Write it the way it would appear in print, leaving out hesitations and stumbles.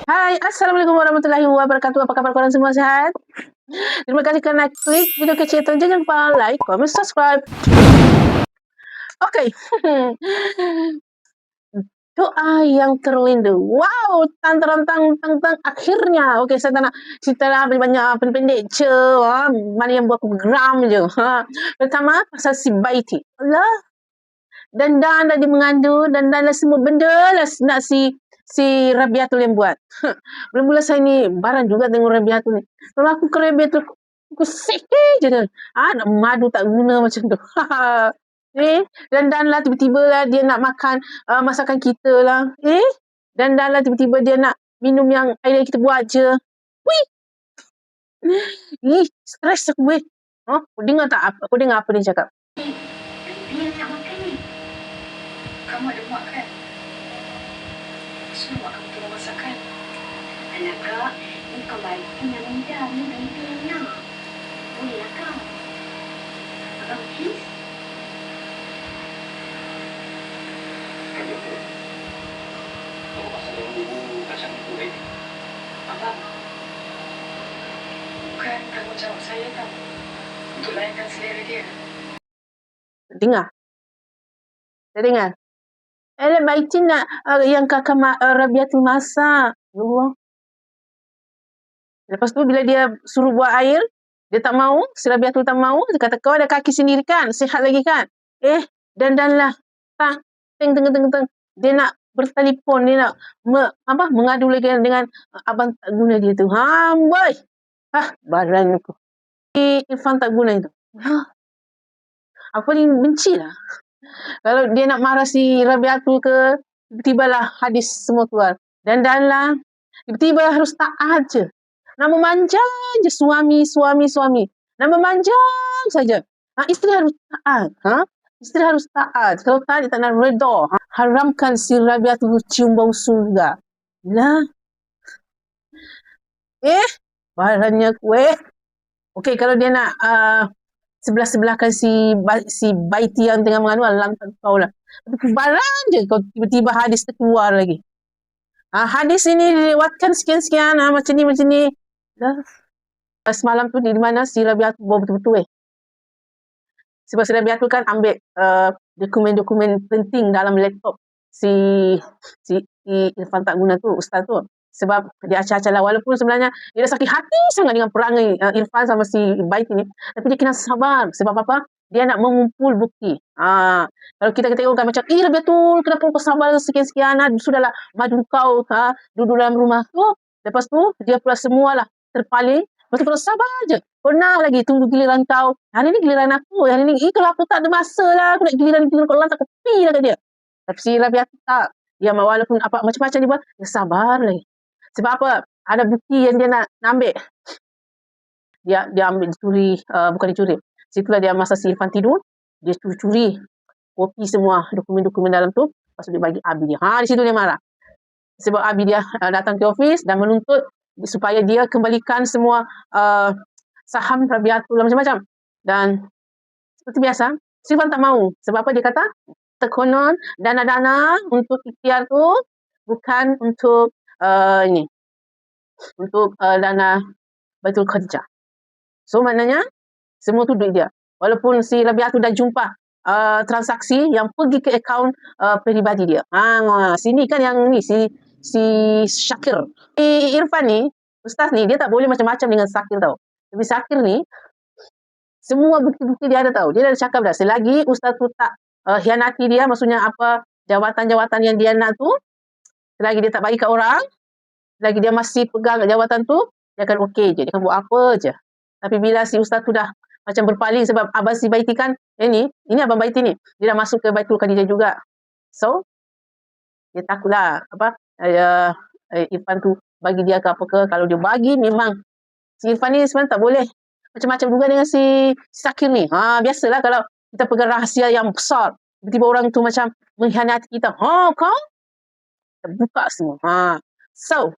Hai, Assalamualaikum warahmatullahi wabarakatuh. Apa khabar korang semua, sihat? Terima kasih kerana klik video kecil tu. Jangan lupa like, comment, subscribe. Okey. Doa yang terlindung. Wow, tang tang tang tang tang. Akhirnya. Okey, saya tak nak cerita lah banyak pendek-pendek je. Mana yang buat aku geram je. Pertama, pasal si Baiti. Allah, dandan dah dia mengandung, dandan lah semua benda lah nak si Rabiatul yang buat. Mula-mula saya ni barang juga tengok Rabiatul ni. Kalau aku ke Rabiatul, aku sikit je dah. Nak madu tak guna macam tu. Dandan lah tiba-tiba lah dia nak makan masakan kita lah. Dandan lah tiba-tiba dia nak minum yang air yang kita buat je. Wih! Stres aku weh. Kau dengar tak apa? Kau dengar apa dia cakap? Dia nak makan ni. Kamu ada muak kan? Semua kamu tolong masakan. Anak kak, ni kau baik yang minta, ni baby yang nak. Boleh lah kak. Please? Kalau pasal yang dulu macam itu Abang. Bukan tanggungjawab saya tau. Untuk layankan selera dia. Dengar. Saya dengar. Baiti nak yang kakak Rabiatul masak. Allah. Lepas tu bila dia suruh buat air, dia tak mau, si Rabiatul tak mau, dia kata kau ada kaki sendiri kan, sihat lagi kan. Dandanlah. Teng. Dia nak bertelefon, dia nak mengadu lagi dengan abang tak guna dia tu. Boy. Barang aku. Irfan tak guna itu. Aku paling benci lah. Kalau dia nak marah si Rabiatul ke, tiba-tiba lah hadis semua keluar. Dandanlah. Tiba-tiba harus taat je. Nak memanjang je suami. Nak memanjang saja. Isteri harus taat. Isteri harus taat. Kalau tak, dia tak nak redha. Haramkan si Rabiatul cium bau surga. Lah. Barangnya kue. Okey, kalau dia nak sebelah-sebelahkan si Baiti yang tengah mengandung, lantak kau lah. Tapi barang je kau tiba-tiba hadis terkeluar lagi. Hadis ini dilewatkan sekian-sekian, macam ni. Dah. Semalam tu di mana si Rabiatul bawa betul-betul sebab si Rabiatul kan ambil dokumen-dokumen penting dalam laptop si Irfan tak guna tu, ustaz tu. Sebab dia acah-acah lah. Walaupun sebenarnya dia dah sakit hati sangat dengan perangai Irfan sama si Baiti ni. Tapi dia kena sabar. Sebab apa? Dia nak mengumpul bukti. Kalau kita tengok kan macam, Rabiatul, kenapa kau sabar sekian-sekian? Sudahlah, madu kau duduk dalam rumah tu. Lepas tu, dia pula semualah terpaling. Lepas tu kau sabar je. Kau nak lagi tunggu giliran kau. Hari ni giliran aku. Hari ni, kalau aku tak ada masa lah. Aku nak giliran kau lantak kopi lah kat dia. Tapi si Rabiatul tak. Dia walaupun apa macam-macam dia buat, dia sabar lagi. Sebab apa? Ada bukti yang dia nak ambil. Dia ambil dicuri, bukan dicuri. Situlah dia masa si Irfan tidur, dia curi kopi semua dokumen-dokumen dalam tu, lepas tu dia bagi Abi dia. Di situ dia marah. Sebab Abi dia datang ke office dan menuntut supaya dia kembalikan semua saham Rabiatul macam-macam. Dan seperti biasa, si Irfan tak mau. Sebab apa? Dia kata, terkonon dana-dana untuk ikhtiar tu bukan untuk untuk dana Baitul Khadijah. So maknanya semua tu duit dia. Walaupun si Rabiatul dah jumpa transaksi yang pergi ke akaun peribadi dia. Sini kan yang ni si Syakir. Irfan ni, ustaz ni, dia tak boleh macam-macam dengan Syakir tau. Tapi Syakir ni semua bukti-bukti dia ada tau. Dia dah cakap dah, selagi ustaz tu tak hianati dia, maksudnya apa jawatan-jawatan yang dia nak tu, selagi dia tak bagi kat orang, selagi dia masih pegang jawatan tu, dia akan okey je. Dia akan buat apa je. Tapi bila si ustaz tu dah macam berpaling sebab abang si Baiti kan, ini abang Baiti ni, dia dah masuk ke Baitul Khadijah juga. So, dia takutlah Irfan tu bagi dia ke apa ke. Kalau dia bagi, memang si Irfan ni sebenarnya tak boleh macam-macam juga dengan si Syakir ni. Biasalah kalau kita pegang rahsia yang besar, tiba-tiba orang tu macam mengkhianati kita. Kau? Kita buka semua. So,